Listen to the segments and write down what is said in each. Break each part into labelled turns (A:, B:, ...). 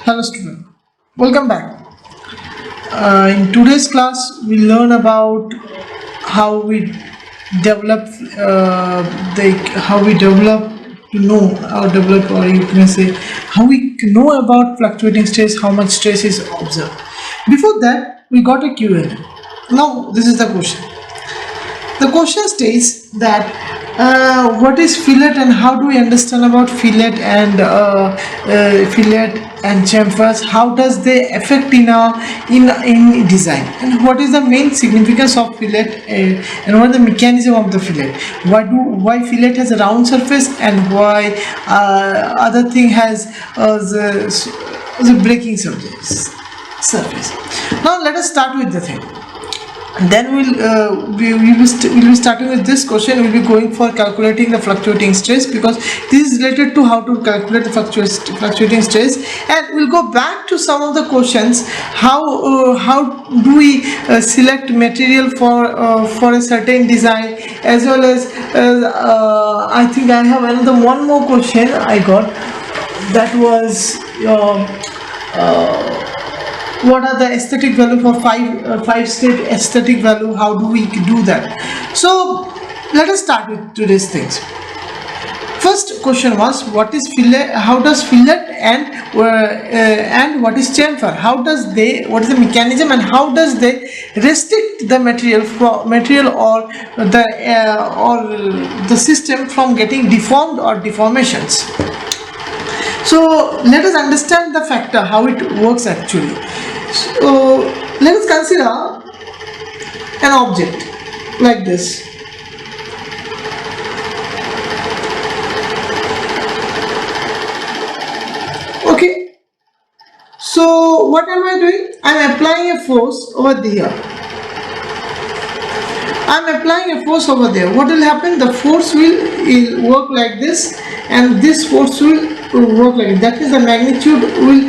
A: Hello student, welcome back. In today's class, we learn about how we develop how we develop to know or develop, or you can say how we know about fluctuating stress, how much stress is observed. Before that, we got a Q&A. Now this is the question. The question states that what is fillet and how do we understand about fillet and chamfers? How does they affect in design? And what is the main significance of fillet and what is the mechanism of the fillet? Why fillet has a round surface and why other thing has the breaking surface? Now let us start with the thing. Then we'll be starting with this question. We'll be going for calculating the fluctuating stress, because this is related to how to calculate the fluctuating stress, and we'll go back to some of the questions. How do we select material for a certain design, as well as I think I have another one more question I got, that was what are the aesthetic value for five-state aesthetic value? How do we do that? So let us start with today's things. First question was, what is fillet? How does fillet and what is chamfer? What is the mechanism and how does they restrict the material or the system from getting deformed or deformations? So let us understand the factor, how it works actually. So let us consider an object like this. Okay. So what am I doing? I am applying a force over here. I am applying a force over there. What will happen? The force will work like this, and this force will work like that. Is the magnitude will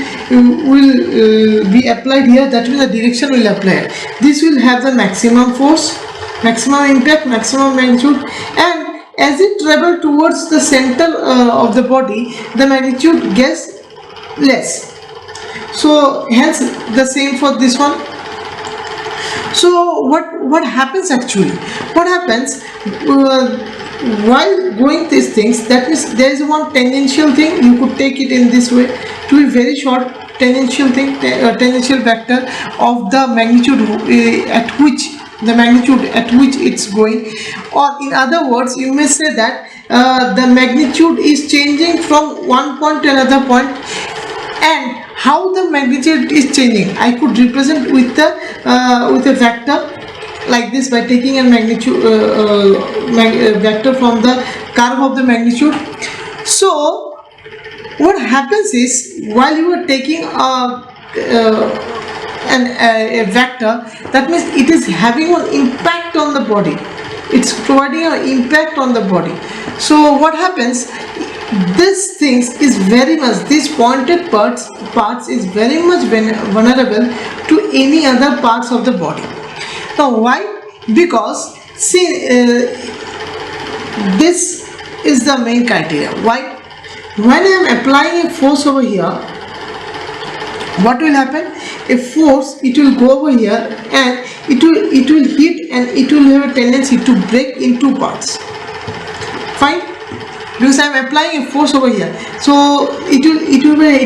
A: be applied here. That means the direction will apply. This will have the maximum force, maximum impact, maximum magnitude, and as it travels towards the center of the body, the magnitude gets less. So hence the same for this one. So what happens actually? What happens while going these things? That means there is one tangential thing. You could take it in this way, to be very short tangential thing, tangential vector of the magnitude at which it's going. Or in other words, you may say that the magnitude is changing from one point to another point, and how the magnitude is changing, I could represent with a vector like this, by taking a magnitude vector from the curve of the magnitude. So what happens is, while you are taking a vector, that means it is having an impact on the body. It's providing an impact on the body. So what happens? This things is very much, these pointed parts is very much vulnerable to any other parts of the body. Now why? Because see, this is the main criteria. Why? When I am applying a force over here, what will happen? A force, it will go over here and it will hit, and it will have a tendency to break in two parts. Fine? Because I am applying a force over here, so it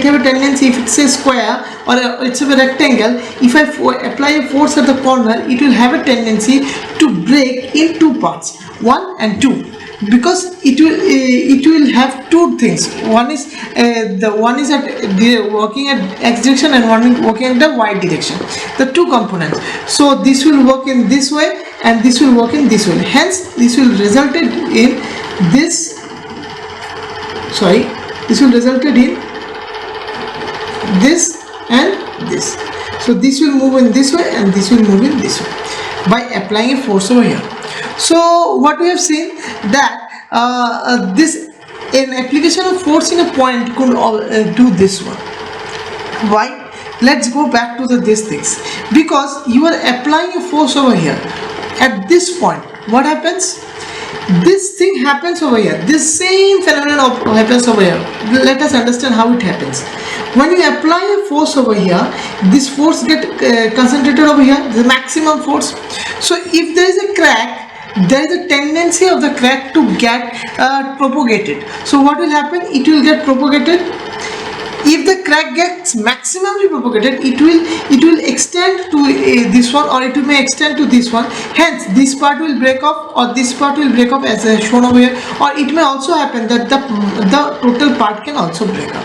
A: have a tendency, if it's a square or it's a rectangle, if I apply a force at the corner, it will have a tendency to break in two parts, 1 and 2, because it will have two things. One is working at x direction, and one is working at the y direction, the two components. So this will work in this way and this will work in this way. Hence this will result in this. This will result in this and this. So this will move in this way and this will move in this way by applying a force over here. So what we have seen, that this an application of force in a point could do this one. Why? Let's go back to these things. Because you are applying a force over here at this point. What happens? This thing happens over here. This same phenomenon happens over here. Let us understand how it happens. When you apply a force over here, this force get concentrated over here, the maximum force. So if there is a crack, there is a tendency of the crack to get propagated. So what will happen? It will get propagated. If the crack gets maximally propagated, it will extend to this one, or it may extend to this one. Hence this part will break off, or this part will break off as shown over here, or it may also happen that the total part can also break up.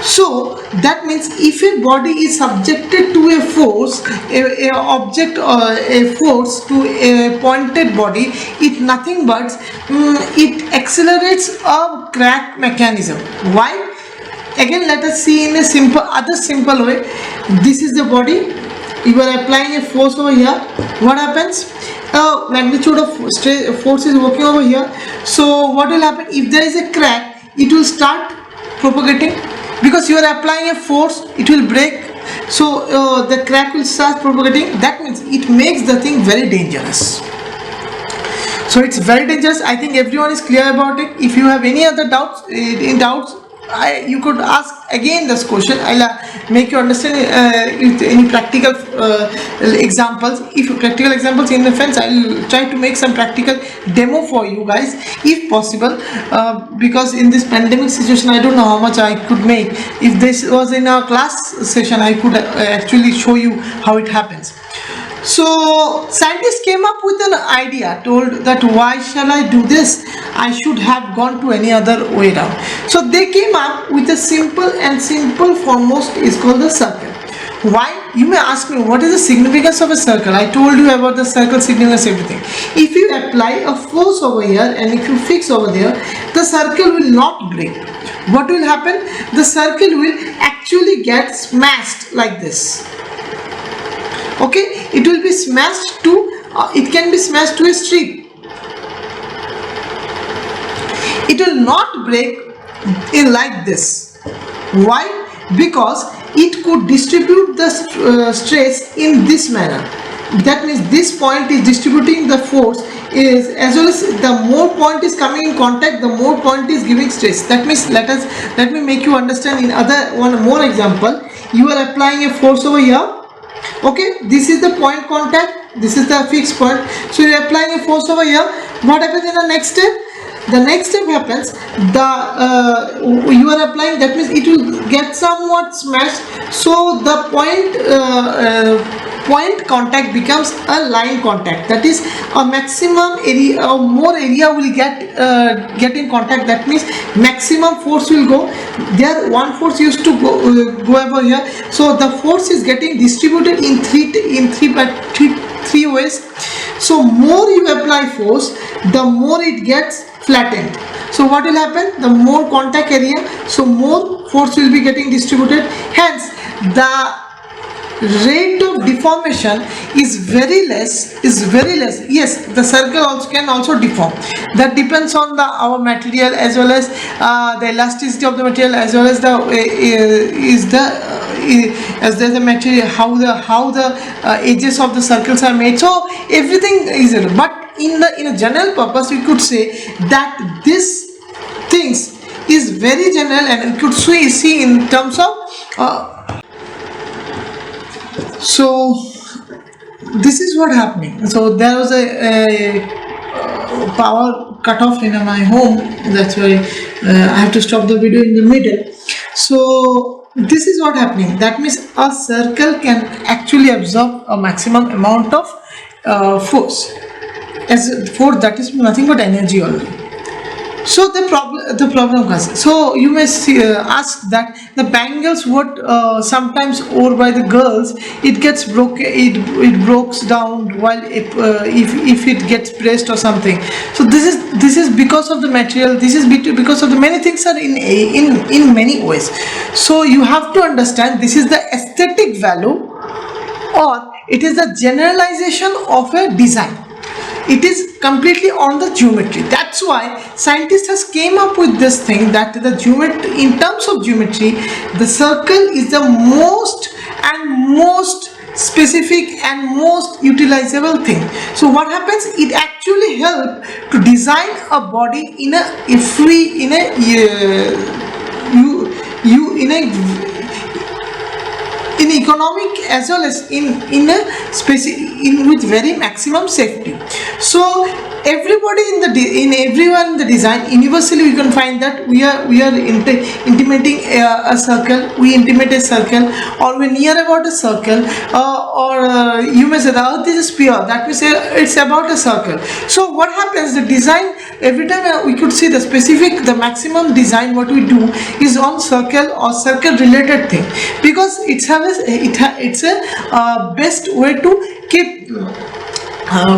A: So that means if a body is subjected to a force, a object or a force to a pointed body, it nothing but it accelerates a crack mechanism. Why? Again, let us see in a simple way. This is the body. You are applying a force over here. What happens? Magnitude of force is working over here. So what will happen? If there is a crack, it will start propagating. Because you are applying a force, it will break. So the crack will start propagating. That means it makes the thing very dangerous. So it's very dangerous. I think everyone is clear about it. If you have any other doubts, you could ask again this question. I'll make you understand with any practical examples. If practical examples in the fence, I'll try to make some practical demo for you guys if possible, because in this pandemic situation I don't know how much I could make. If this was in a class session, I could actually show you how it happens. So scientists came up with an idea, told that why shall I do this? I should have gone to any other way down. So they came up with a simple foremost is called the circle. Why? You may ask me, what is the significance of a circle? I told you about the circle significance, everything. If you apply a force over here and if you fix over there, the circle will not break. What will happen? The circle will actually get smashed like this. Okay, it will be smashed to, it can be smashed to a strip. It will not break in like this. Why? Because it could distribute the stress in this manner. That means this point is distributing the force, is as well as the more point is coming in contact, the more point is giving stress. That means let me make you understand in one more example. You are applying a force over here. Okay, this is the point contact, this is the fixed point. So you are applying a force over here. What happens in the next step? The next step happens, you are applying, that means it will get somewhat smashed. So the point contact becomes a line contact. That is a maximum area, more area will get in contact. That means maximum force will go there. One force used to go over here. So the force is getting distributed in three ways. So more you apply force, the more it gets flattened. So what will happen? The more contact area, so more force will be getting distributed. Hence the rate of deformation is very less. Yes, the circle also can also deform. That depends on our material, as well as the elasticity of the material, as well as the material, how the edges of the circles are made. So everything is, but in a general purpose, we could say that this things is very general, and we could see in terms of so this is what happening. So there was a power cut off in my home. That's why I have to stop the video in the middle. So this is what happening. That means a circle can actually absorb a maximum amount of force. As force, that is nothing but energy only. So the problem comes. So you may ask that the bangles what sometimes worn by the girls, it gets broken, it breaks down while if it gets pressed or something. So this is because of the material. This is because of the many things are in many ways. So you have to understand, this is the aesthetic value, or it is the generalization of a design. It is completely on the geometry. That's why scientists has came up with this thing, that the geometry, in terms of geometry, the circle is the most specific and most utilizable thing. So what happens? It actually helps to design a body in a you in economic as well as in a in with very maximum safety. So everybody in everyone in the design, universally we can find that we are intimating a circle, we intimate a circle, or we near about a circle, or you may say the earth is a sphere, that means it's about a circle. So what happens, the design every time we could see the specific, the maximum design what we do is on circle or circle related thing, because it's a best way to keep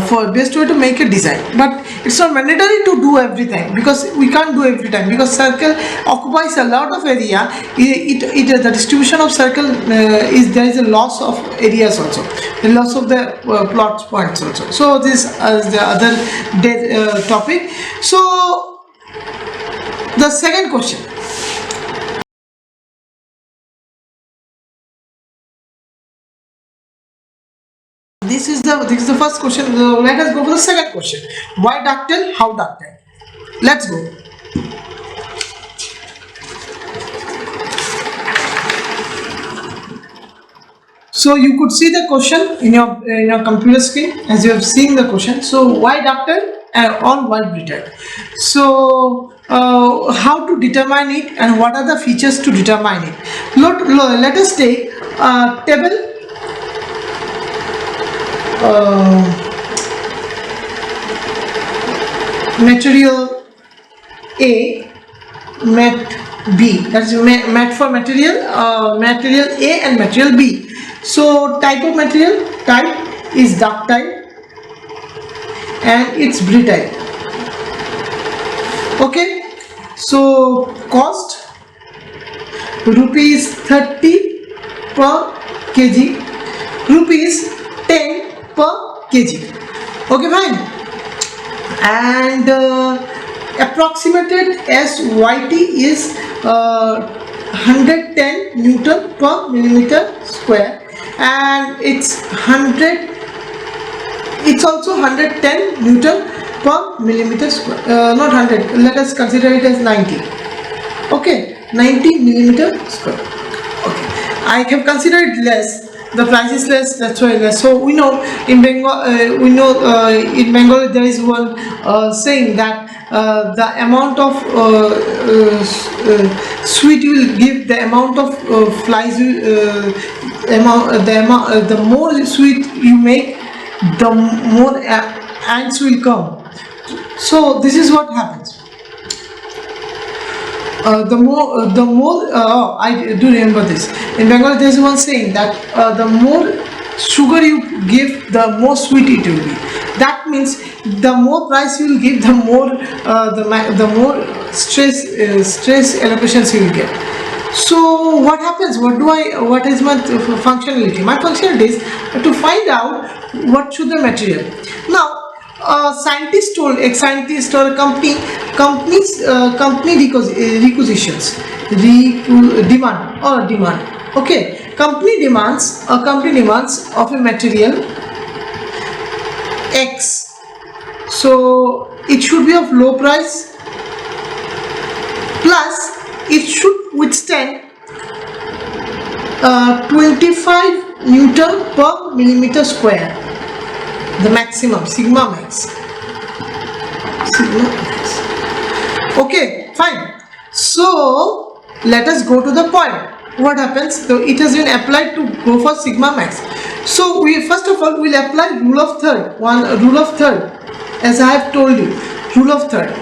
A: for best way to make a design. But it's not mandatory to do every time, because we can't do every time, because circle occupies a lot of area. The distribution of circle is, there is a loss of areas also, the loss of the plot points also. So this is the other topic. So the second question, this is the first question. Let us go for the second question. Why ductile? How ductile? Let's go. So you could see the question in your computer screen as you have seen the question. So why ductile or why brittle? So how to determine it and what are the features to determine it? Let us take table. Material A, mat B, that's mat for material A and material B. So type of material, type is ductile and it's brittle. Okay, so cost rupees 30 per kg, rupees 10 per kg. Okay, fine. And approximated S.V.I.T is 110 Newton per millimeter square, and it's also 110 Newton per millimeter square. Not 100. Let us consider it as 90. Okay, 90 millimeter square. Okay, I have considered it less. The price is less, that's why less. So we know in Bengal, in Bengal there is one saying that the amount of sweet you will give, the amount of flies you, the more sweet you make, the more ants will come. So this is what happens. I do remember this. In Bengal, there is one saying that the more sugar you give, the more sweet it will be. That means the more price you will give, the more the more stress allocations you will get. So what happens? What is my functionality? My functionality is to find out what should the material. Now, a scientist or a company requisitions, demand. Okay, company demands of a material X. So it should be of low price, plus it should withstand 25 Newton per millimeter square. The maximum, sigma max. Okay, fine. So let us go to the point. What happens? So it has been applied to go for sigma max. So we first of all will apply rule of third. Rule of third, as I have told you. Rule of third.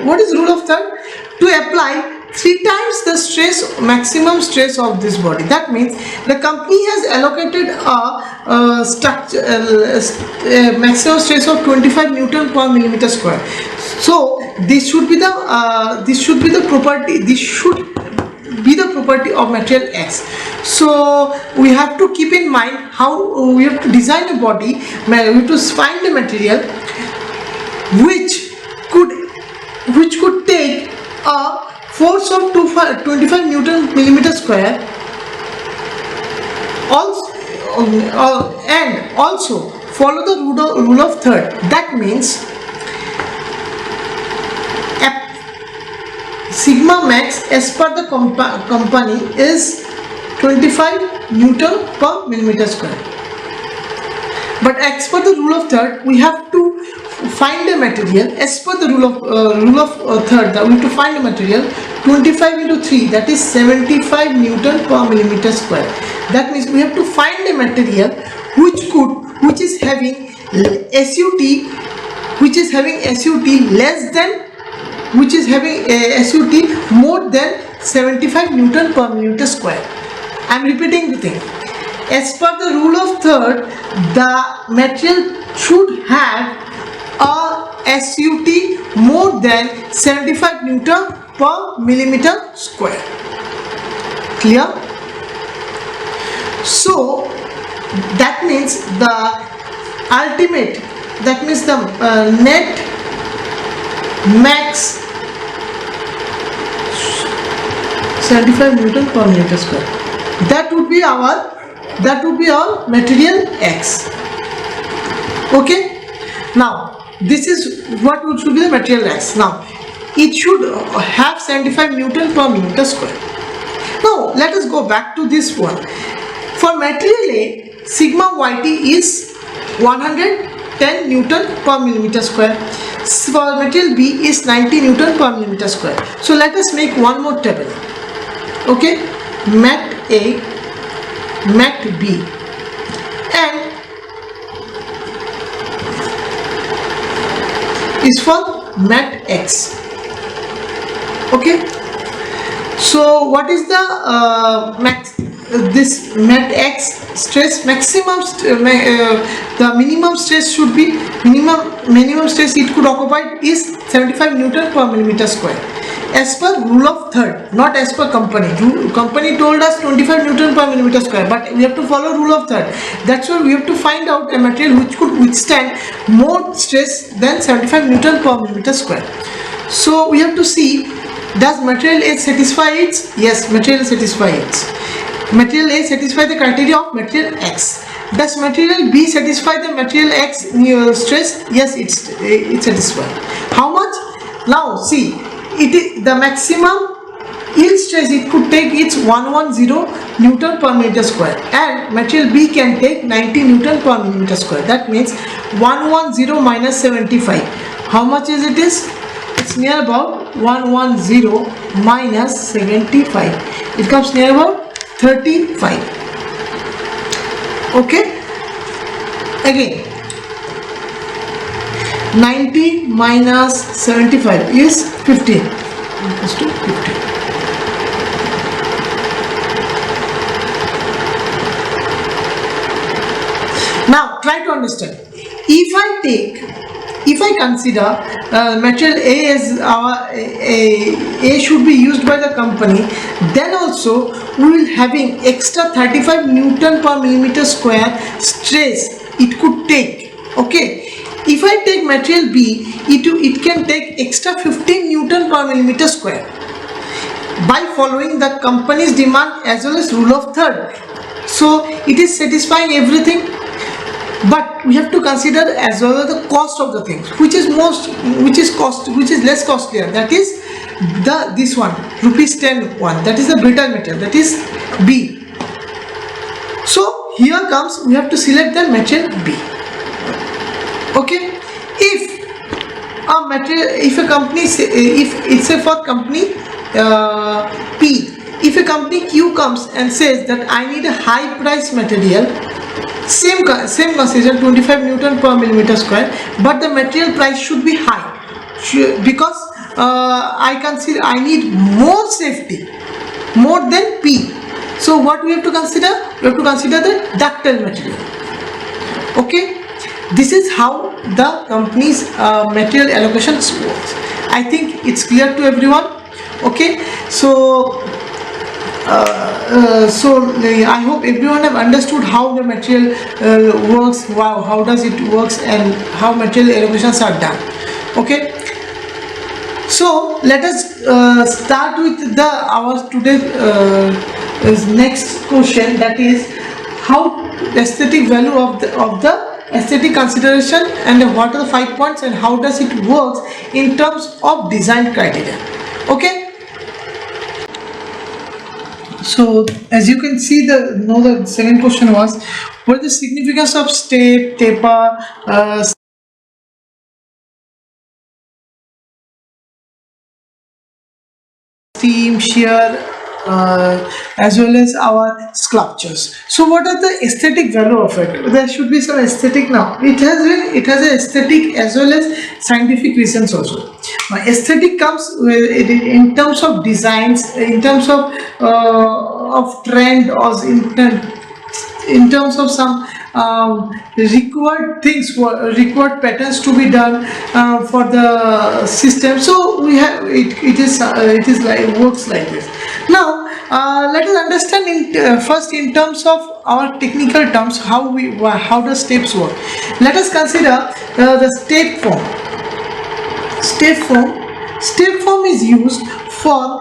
A: What is rule of third? To apply 3 times the maximum stress of this body. That means the company has allocated a maximum stress of 25 Newton per millimeter square. So this should be the property of material X. So we have to keep in mind how we have to design a body. We have to find a material which could take a force of 25 Newton millimeter square, and also follow the rule of third. That means sigma max as per the company is 25 Newton per millimeter square. But as per the rule of third, we have to find a material as per the rule of third. That we have to find a material 25 into 3, that is 75 Newton per millimeter square. That means we have to find a material which is having SUT, less than, which is having SUT more than 75 Newton per millimeter square. I am repeating the thing. As per the rule of third, the material should have a SUT more than 75 Newton per millimeter square. Clear? So that means the ultimate, that means the net max 75 Newton per millimeter square. That would be our material X. Okay. Now this is what should be the material X. Now it should have 75 Newton per millimeter square. Now let us go back to this one. For material A, sigma YT is 110 Newton per millimeter square. For material B is 90 Newton per millimeter square. So let us make one more table. Okay, mat A, mat B, and is for mat X. Okay, so what is the this mat X stress maximum? The minimum stress should be minimum stress it could occupy is 75 Newton per millimeter square. As per rule of third, not as per company. Company told us 25 Newton per millimeter square, but we have to follow rule of third. That's why we have to find out a material which could withstand more stress than 75 Newton per millimeter square. So we have to see, does material A satisfy it? Yes, material A satisfy it. Material A satisfy the criteria of material X. Does material B satisfy the material X stress? Yes, it satisfies. How much? Now see, it is the maximum yield stress it could take, it's 110 Newton per millimeter square, and material B can take 90 Newton per millimeter square. That means 110 minus 75. How much is it? It's near about 110 minus 75. It comes near about 35. Okay. Again, 90 minus 75 is 15. Equals to 15. Now try to understand. If I consider material A as A should be used by the company, then also we will having extra 35 Newton per millimeter square stress it could take. Okay. If I take material B, it can take extra 15 Newton per millimeter square by following the company's demand as well as rule of third. So it is satisfying everything, but we have to consider as well as the cost of the things, which is less costlier. That is this one, ₹10 one. That is the brittle material. That is B. So here comes, we have to select the material B. Okay, if a company if it's a for company P, if a company Q comes and says that I need a high price material, same consideration 25 Newton per millimeter square, but the material price should be high because I need more safety, more than P. So what we have to consider? We have to consider the ductile material. Okay. This is how the company's material allocation works. I think it's clear to everyone. Okay, so I hope everyone have understood how the material works. Wow, how does it works and how material allocations are done. Okay, so let us start with our today's next question, that is how the aesthetic value of the aesthetic consideration and what are the 5 points and how does it work in terms of design criteria. Okay, So as you can see, the second question was, what is the significance of step, taper, steam, shear, as well as our sculptures. So what are the aesthetic value of it? There should be some aesthetic. Now it has an aesthetic as well as scientific reasons also. Aesthetic comes in terms of designs, in terms of trend, or in terms of some required things, required patterns to be done for the system. So we have it is like works like this. Now let us understand first in terms of our technical terms how the steps work. Let us consider the step form. Step form is used for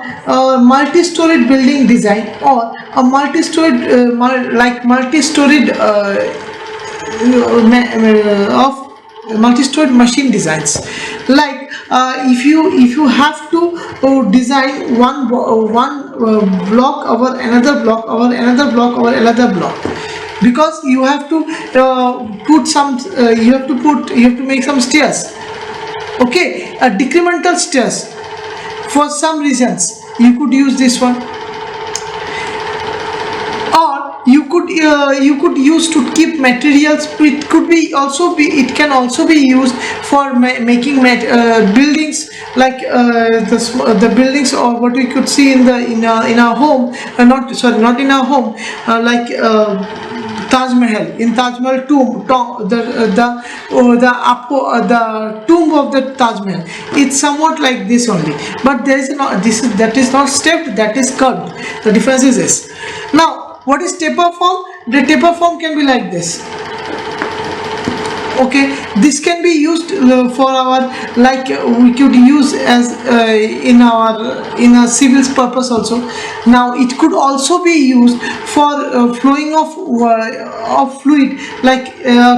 A: multi-storied building design, or a multi-storied of multi-storied machine designs. Like if you have to design one block over another block over another block over another block, because you have to put some you have to make some stairs. Okay, a decremental stairs. For some reasons you could use this one, or you could use to keep materials. It can also be used for making buildings, like the buildings, or what we could see in our home, not in our home, like Taj Mahal. In Taj Mahal the tomb of the Taj Mahal, it's somewhat like this only, but there is not that is not stepped, that is curved. The difference is this. Now what is taper form? The taper form can be like this. Okay, this can be used for our, like we could use as in a civil's purpose also. Now it could also be used for flowing of fluid, like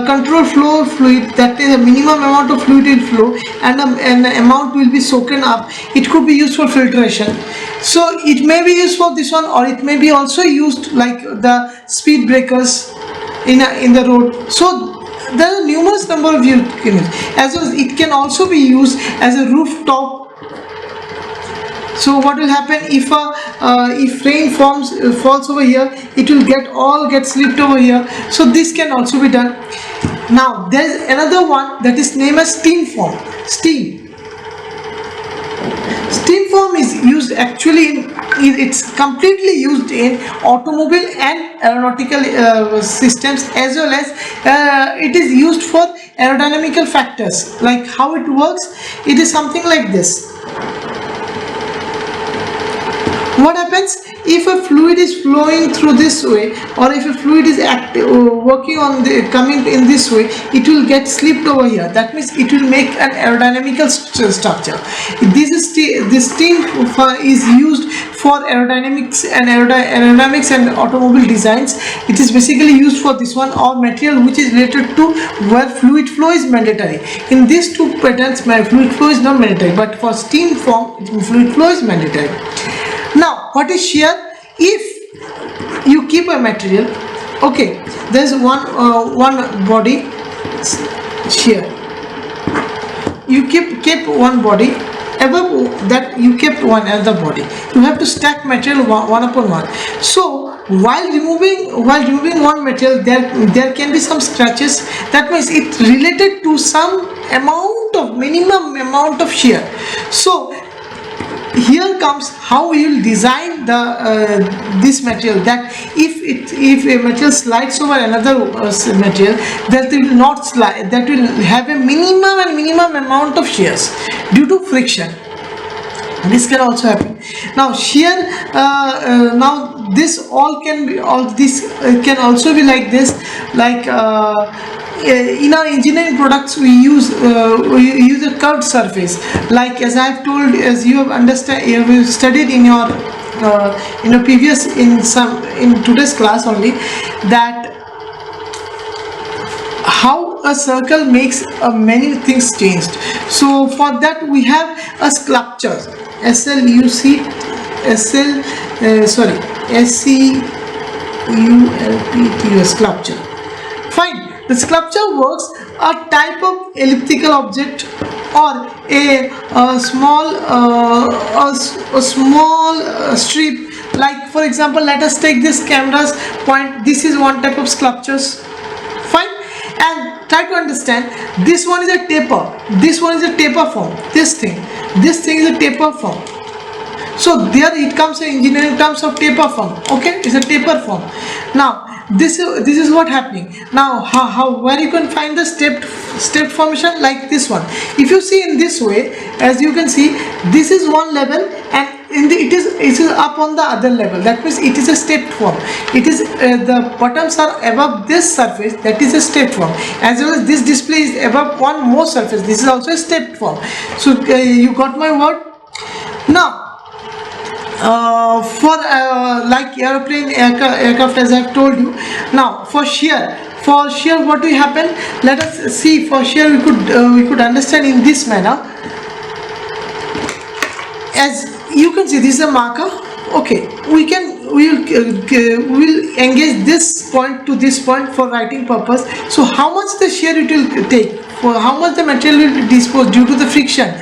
A: control flow of fluid, that is a minimum amount of fluid will flow and an amount will be soaken up. It could be used for filtration. So it may be used for this one, or it may be also used like the speed breakers in the road. So there are numerous number of use, as well as it can also be used as a rooftop. So what will happen if rain falls over here, it will get slipped over here. So this can also be done. Now there is another one that is named as steam form. Steam form is used actually it's completely used in automobile and aeronautical systems, as well as it is used for aerodynamical factors. Like how it works, it is something like this. What happens if a fluid is flowing through this way, or if a fluid is working on coming in this way, it will get slipped over here. That means it will make an aerodynamical structure. This steam is used for aerodynamics and automobile designs. It is basically used for this one, or material which is related to where fluid flow is mandatory. In these two patterns, fluid flow is not mandatory, but for steam form, fluid flow is mandatory. Now what is shear? If you keep a material, okay, there is one body, shear. You keep one body, above that you kept one other body. You have to stack material one upon one. So while removing one material, there can be some scratches. That means it related to some minimum amount of shear. So here comes how we will design this material, that if a material slides over another material, that will not slide, that will have a minimum amount of shears due to friction. This can also happen. Now shear, now this can also be like this, like in our engineering products we use a curved surface, like as I have told, as you have studied in your previous in today's class only, that how a circle makes many things changed. So for that we have a sculpture, S-C-U-L-P-T-U-S, sculpture. Fine. The sculpture works a type of elliptical object or a small strip. Like for example, let us take this camera's point. This is one type of sculptures. Fine. And try to understand. This one is a taper. This one is a taper form. This thing is a taper form. So there it comes in engineering terms of taper form. Okay, it's a taper form. Now this is what happening. Now how where you can find the stepped formation like this one. If you see in this way, as you can see, this is one level and it is up on the other level. That means it is a stepped form. It is the bottoms are above this surface. That is a stepped form. As well as this display is above one more surface. This is also a stepped form. So you got my word. Now for like airplane aircraft, as I have told you. Now for shear what will happen? Let us see. For shear we could understand in this manner. As you can see, this is a marker. Okay, we will engage this point to this point for writing purpose. So how much the shear it will take, for how much the material will dispose due to the friction,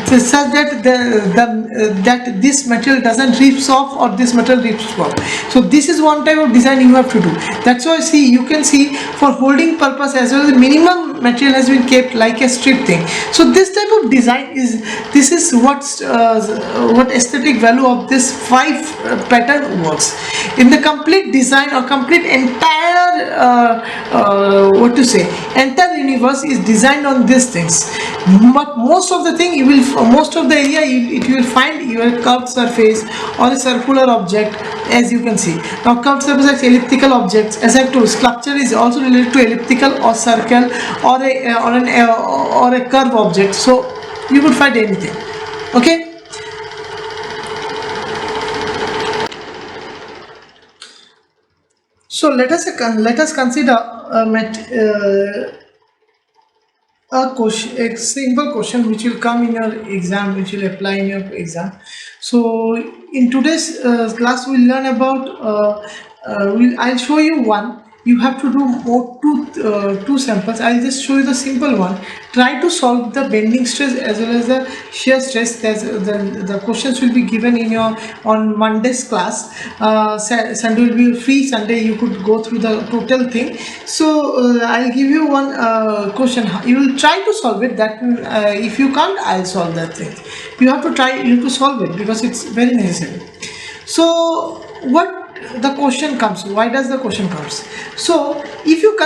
A: such that that this material doesn't rips off or this material rips off. So this is one type of design you have to do. That's why you can see for holding purpose as well, the minimum material has been kept like a strip thing. So this type of design is what aesthetic value of this 5 pattern works. In the complete design or complete entire entire universe is designed on these things. But most of the thing most of the area you will find your curved surface or a circular object, as you can see. Now curved surface is elliptical objects. As I told, sculpture is also related to elliptical or circle or a curve object. So you could find anything. Okay. So let us consider a simple question which will come in your exam, which will apply in your exam. So in today's class we'll learn about I'll show you one. You have to do two samples. I'll just show you the simple one. Try to solve the bending stress as well as the shear stress. The questions will be given in your on Monday's class. Sunday will be free. Sunday you could go through the total thing. So I'll give you one question. You will try to solve it. That if you can't, I'll solve that thing. You have to try. You have to solve it because it's very necessary. So what the question comes? Why does the question comes? So if you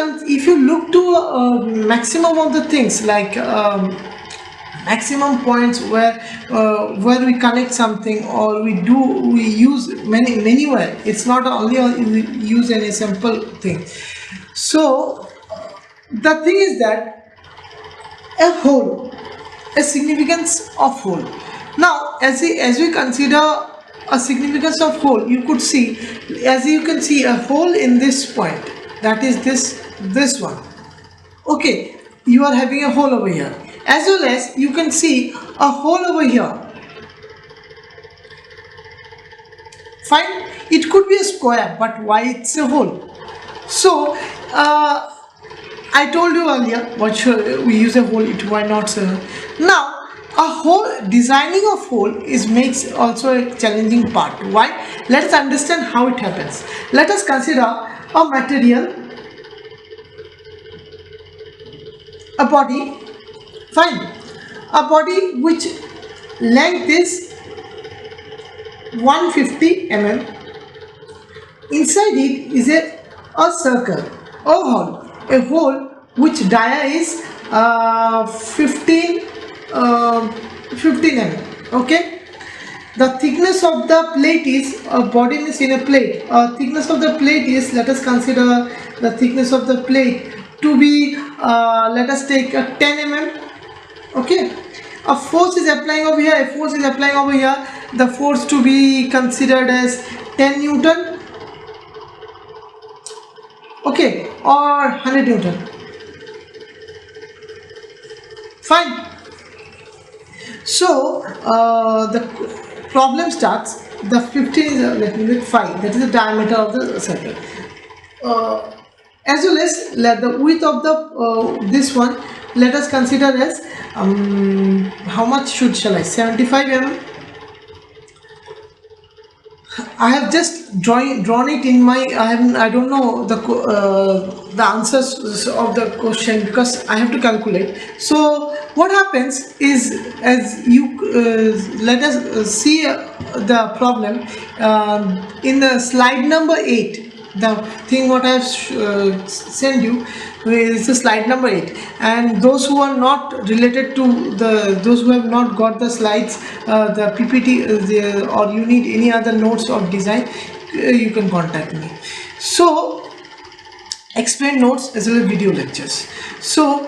A: look to maximum of the things, like maximum points where we connect something, or we use many way. It's not only we use any simple thing. So the thing is that a whole, a significance of whole. Now as we consider a significance of whole, you could see, as you can see, a hole in this point, that is this one. Okay, you are having a hole over here, as well as you can see a hole over here. Fine, it could be a square, but why it's a hole? So I told you earlier, what should we use a hole? Why not? Now a hole, designing of hole makes also a challenging part. Why? Let us understand how it happens. Let us consider a material, a body. Fine, a body which length is 150 mm. Inside it is a circle, a hole which dia is 15 mm. Okay, the thickness of the plate is body is in a plate. Thickness of the plate is, let us consider the thickness of the plate to be let us take 10 mm. Okay, a force is applying over here, a force is applying over here. The force to be considered as 10 Newton. Okay, or 100 Newton. Fine. So the problem starts. the 15 is let me make 5, that is the diameter of the circle. As well as let the width of the this one, let us consider as how much shall I, 75 mm. I have just drawn it in my, I don't know the answers of the question because I have to calculate. So what happens is, as you let us see the problem in the slide number 8. The thing what I have sent you is the slide number 8, and those who are not related to those who have not got the slides, the PPT, or you need any other notes of design, you can contact me. So explain notes as well as video lectures. So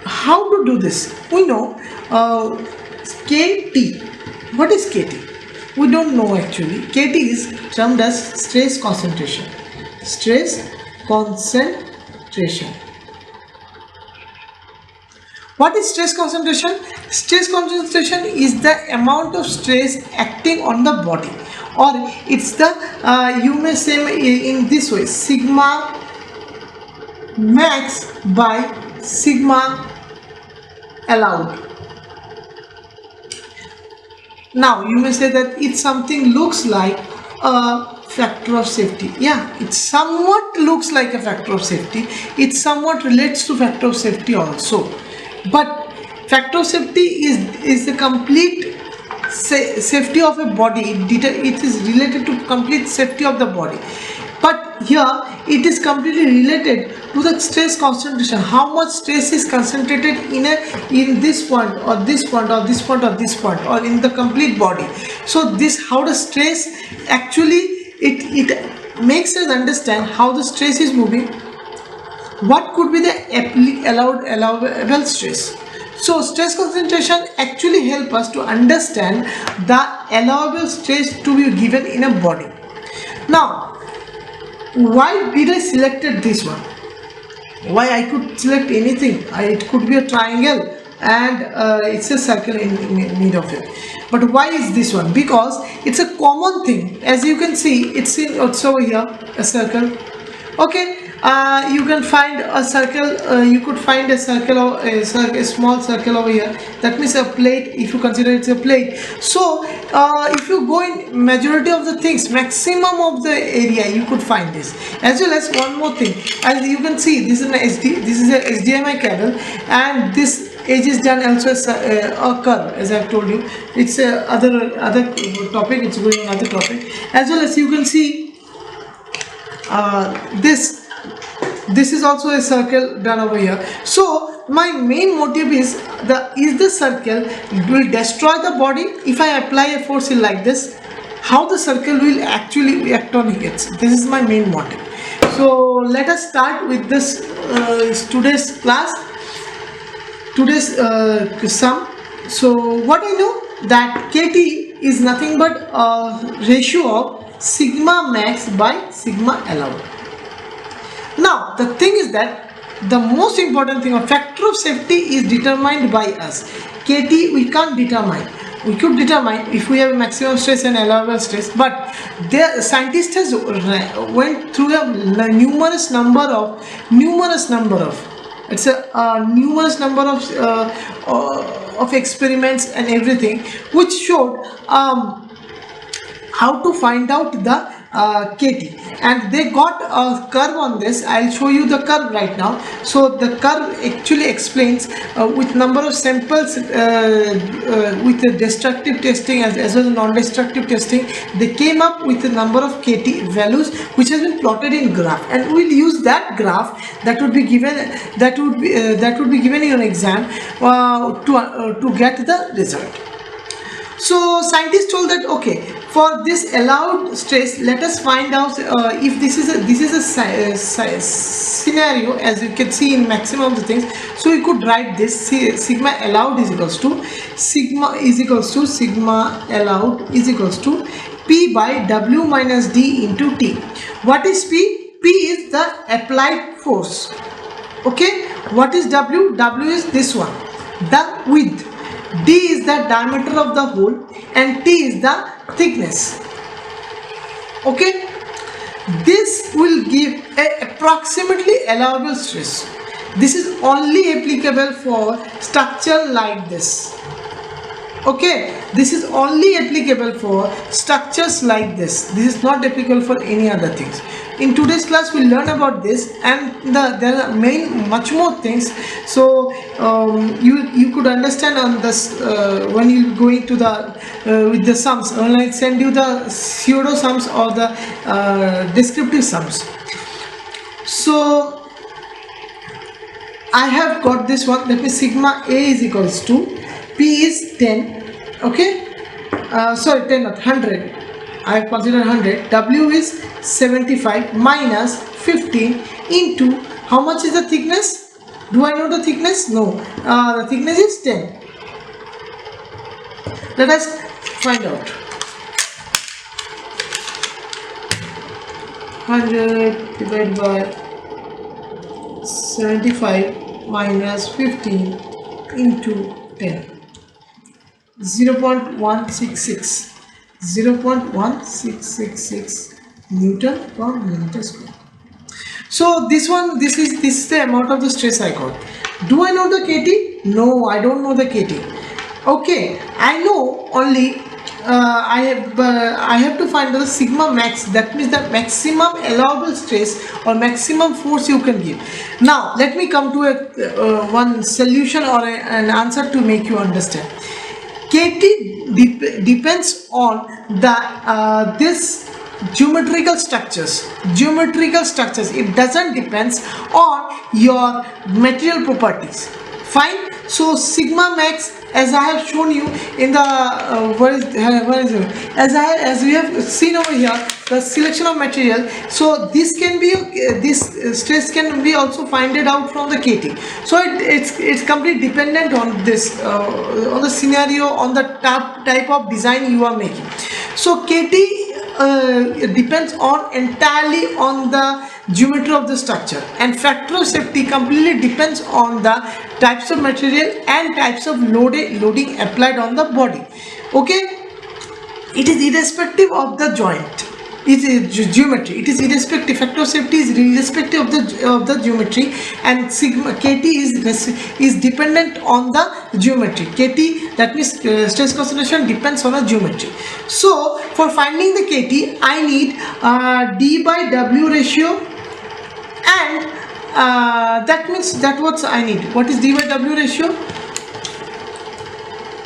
A: how to do this? We know KT. What is KT? We don't know actually. KT is termed as stress concentration. Stress concentration. What is stress concentration? Stress concentration is the amount of stress acting on the body, or it's the you may say in this way, sigma max by sigma allowed. Now you may say that it something looks like a factor of safety. Yeah, it somewhat looks like a factor of safety. It somewhat relates to factor of safety also. But factor of safety is the complete safety of a body. It is related to complete safety of the body. But here it is completely related to the stress concentration. How much stress is concentrated in this point or this point or this point or this point or in the complete body. So this, how the stress actually it makes us understand how the stress is moving. What could be the allowable stress? So stress concentration actually help us to understand the allowable stress to be given in a body. Now, why did I selected this one? Why I could select anything? It could be a triangle and it's a circle in mid of it. But why is this one? Because it's a common thing. As you can see, it's over here, a circle. Okay. You can find a circle, you could find a circle or a small circle over here. That means a plate, if you consider it's a plate. So if you go in majority of the things, maximum of the area you could find this. As well as one more thing, as you can see, this is a HDMI cable, and this edge is done also as a curve. As I have told you, it's other topic, it's going on other topic. As well as you can see this is also a circle done over here. So my main motive is the circle will destroy the body if I apply a force like this. How the circle will actually react on it. This is my main motive. So let us start with this today's class, today's sum. So what I know, that KT is nothing but a ratio of sigma max by sigma allowed. Now the thing is that the most important thing, a factor of safety is determined by us. KT we can't determine. We could determine if we have maximum stress and allowable stress, but the scientists has went through a numerous number of it's a numerous number of experiments and everything, which showed how to find out the KT, and they got a curve on this. I'll show you the curve right now. So the curve actually explains with number of samples with the destructive testing as well as non-destructive testing, they came up with a number of KT values which has been plotted in graph, and we'll use that graph that would be given given in an exam to get the result. So scientists told that okay, for this allowed stress, let us find out if this is a scenario, as you can see in maximum of the things. So we could write this sigma allowed is equals to sigma allowed is equals to P by W minus D into T. What is P? P is the applied force. Okay. What is W? W is this one, the width. D is the diameter of the hole and T is the thickness. Okay, this will give a approximately allowable stress. This is only applicable for structure like this. Okay, this is only applicable for structures like this. This is not applicable for any other things. In today's class we'll learn about this, and there are much more things. So you could understand on this when you go into the with the sums, when I send you the pseudo sums or the descriptive sums. So I have got this one, that means sigma A is equals to P is 10, okay, sorry 10 not 100, I have considered 100, W is 75 minus 15 into, how much is the thickness? Do I know the thickness? No, the thickness is 10. Let us find out. 100 divided by 75 minus 15 into 10, 0.166, 0.1666 Newton per millimeter square. So this is the amount of the stress I got. Do I know the KT? No, I don't know the KT. Okay, I know only I have to find the sigma max, that means the maximum allowable stress or maximum force you can give. Now let me come to a one solution or an answer to make you understand. KT depends on the this geometrical structures. It doesn't depends on your material properties. Fine. So sigma max, as I have shown you in the where is it? As we have seen over here, the selection of material. So this can be this stress can be also finded out from the KT. So it's completely dependent on this on the scenario, on the type of design you are making. So KT it depends on entirely on the geometry of the structure, and factor of safety completely depends on the types of material and types of loading applied on the body. Okay, it is irrespective of the joint, it is geometry, it is irrespective, factor of safety is irrespective of the geometry, and sigma KT is dependent on the geometry. KT, that means stress concentration, depends on a geometry. So for finding the KT I need D by W ratio, and that means that what I need. What is D by W ratio?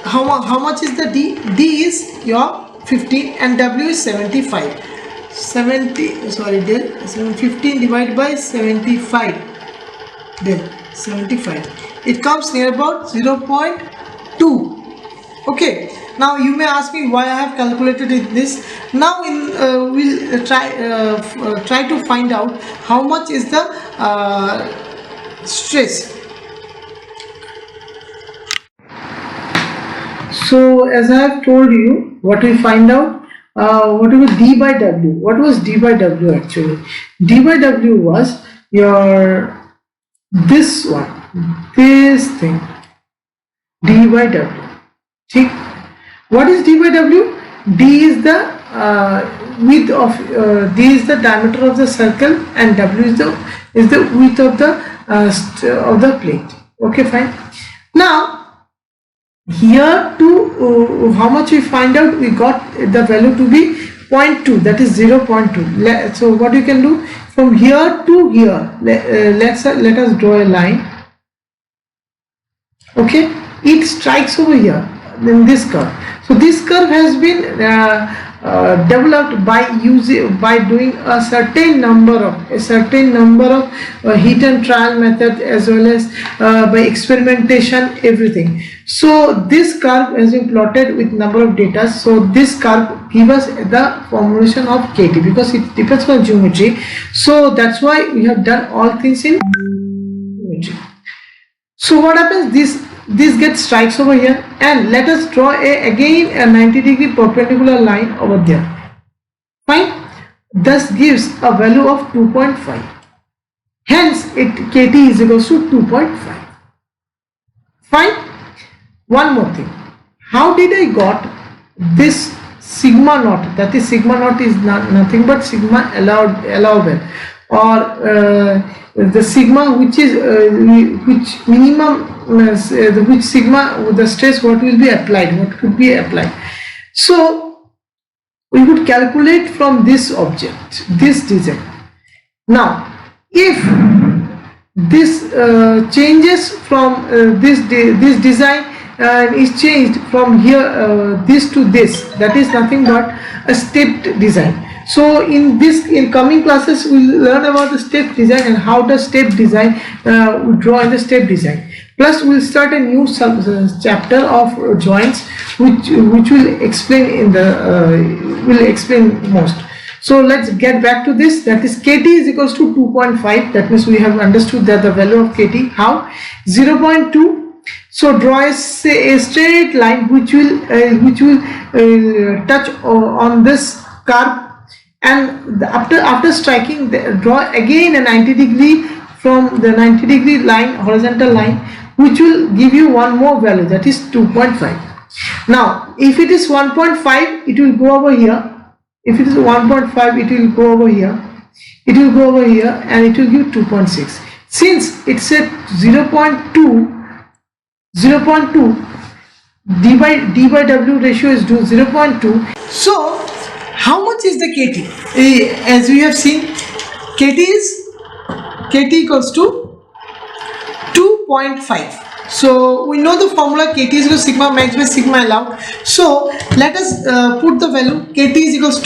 A: How much is the D? D is your 15 and W is 75. 15 divided by 75, then 75, it comes near about 0.2. okay, now you may ask me why I have calculated this. Now we'll try to find out how much is the stress. So as I have told you, what we find out, what was D by W? What was D by W actually? D by W was your this one, this thing, D by W. See, what is D by W? D is the width of D is the diameter of the circle, and W is the width of the plate. Okay, fine. Now here to how much we find out, we got the value to be 0.2, that is 0.2. So what you can do from here to here, let us draw a line. Okay, it strikes over here in this curve. So this curve has been developed by doing a certain number of heat and trial method, as well as by experimentation, everything. So this curve has been plotted with number of data. So this curve gives us the formulation of KT, because it depends on geometry. So that's why we have done all things in geometry. So what happens, this gets strikes over here, and let us draw again a 90-degree perpendicular line over there. Fine. Thus gives a value of 2.5. Hence KT is equals to 2.5. Fine. one more thing, how did I got this sigma naught? That is, sigma naught is nothing but sigma allowable, or the sigma which is which minimum which sigma the stress what will be applied, what could be applied. So we would calculate from this object, this design. Now if this changes from this design and is changed from here this to this, that is nothing but a stepped design. So in coming classes we will learn about the step design and how the step design we draw in the step design. Plus we will start a new chapter of joints which will explain in the will explain most. So let's get back to this. That is, KT is equals to 2.5. That means we have understood that the value of KT. How? 0.2. So draw a straight line which will touch on this curve, and after striking, draw again a 90 degree from the 90 degree line, horizontal line, which will give you one more value, that is 2.5. Now if it is 1.5, it will go over here. If it is 1.5, it will go over here, it will go over here, and it will give 2.6. Since it's a 0.2, d by w ratio is 0.2. So how much is the KT? As we have seen, KT equals to 2.5. So we know the formula, KT is equal to sigma max by sigma allowed. So let us put the value. KT is equals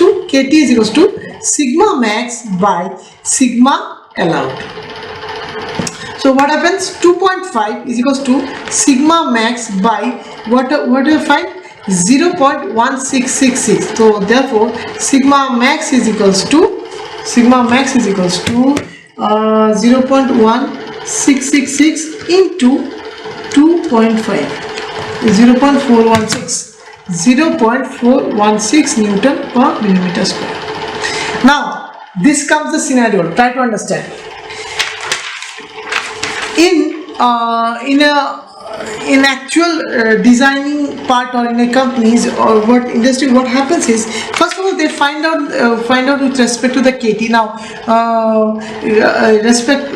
A: to sigma max by sigma allowed. So what happens? 2.5 is equals to sigma max by what do you find? 0.1666. So therefore sigma max is equals to 0.1666 into 2.5, 0.416 Newton per millimeter square. Now this comes the scenario. Try to understand. In actual designing part, or in a companies or what industry, what happens is, first of all they find out with respect to the KT. Now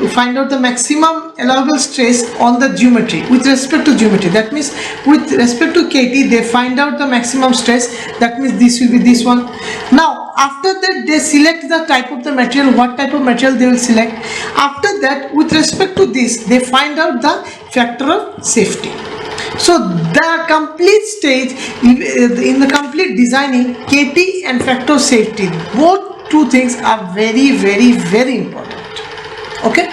A: find out the maximum allowable stress on the geometry with respect to geometry. That means with respect to KT they find out the maximum stress. That means this will be this one. Now after that they select the type of the material, what type of material they will select. After that, with respect to this, they find out the factor of safety. So the complete stage in the complete designing, KT and factor of safety, both two things are very, very, very important. Okay.